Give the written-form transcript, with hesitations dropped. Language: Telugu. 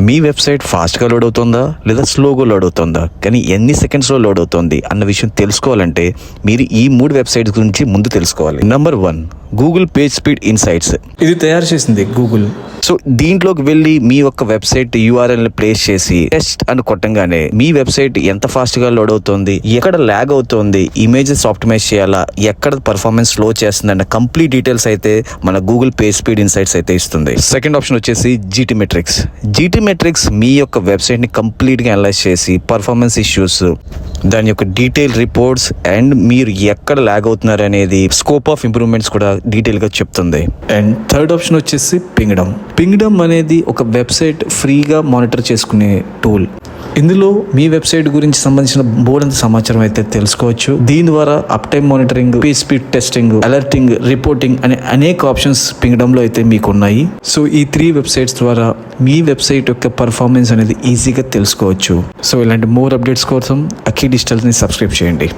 మీ వెబ్సైట్ ఫాస్ట్గా లోడ్ అవుతుందా లేదా స్లోగా లోడ్ అవుతుందా, కానీ ఎన్ని సెకండ్స్లో లోడ్ అవుతుంది అన్న విషయం తెలుసుకోవాలంటే మీరు ఈ 3 వెబ్సైట్స్ గురించి ముందు తెలుసుకోవాలి. Number 1, Google page speed insights. ఇది తయారు చేసింది గూగుల్. సో దీంట్లోకి వెళ్ళి మీ యొక్క వెబ్సైట్ URL ప్లేస్ చేసి టెస్ట్ అని కొట్టంగానే మీ వెబ్సైట్ ఎంత ఫాస్ట్ గా లోడ్ అవుతుంది, ఎక్కడ ల్యాగ్ అవుతుంది, ఇమేజెస్ ఆప్టిమైజ్ చేయాలా, ఎక్కడ పర్ఫార్మెన్స్ స్లో చేస్తుంది అన్న కంప్లీట్ డీటెయిల్స్ అయితే మన గూగుల్ పేజ్ స్పీడ్ ఇన్సైట్స్ అయితే ఇస్తుంది. సెకండ్ ఆప్షన్ వచ్చేసి GT మెట్రిక్స్. GT మెట్రిక్స్ మీ యొక్క వెబ్సైట్ ని కంప్లీట్ గా అనలైజ్ చేసి పర్ఫార్మెన్స్ ఇష్యూస్, దాని యొక్క డీటెయిల్ రిపోర్ట్స్ అండ్ మీరు ఎక్కడ ల్యాగ్ అవుతున్నారు అనేది స్కోప్ ఆఫ్ ఇంప్రూవ్మెంట్స్ కూడా డీటెయిల్ గా చెప్తుంది. అండ్ థర్డ్ ఆప్షన్ వచ్చేసి పింగ్డమ్ అనేది ఒక వెబ్సైట్ ఫ్రీగా మానిటర్ చేసుకునే టూల్. ఇందులో మీ వెబ్సైట్ గురించి సంబంధించిన బోర్డంత సమాచారం అయితే తెలుసుకోవచ్చు. దీని ద్వారా up time monitoring, page speed testing, alerting, reporting అనే అనేక ఆప్షన్స్ పింగ్డమ్లో అయితే మీకు ఉన్నాయి. సో ఈ 3 వెబ్సైట్స్ ద్వారా మీ వెబ్సైట్ యొక్క పర్ఫార్మెన్స్ అనేది ఈజీగా తెలుసుకోవచ్చు. సో ఇలాంటి మోర్ అప్డేట్స్ కోసం అఖీ డిజిటల్ని సబ్స్క్రైబ్ చేయండి.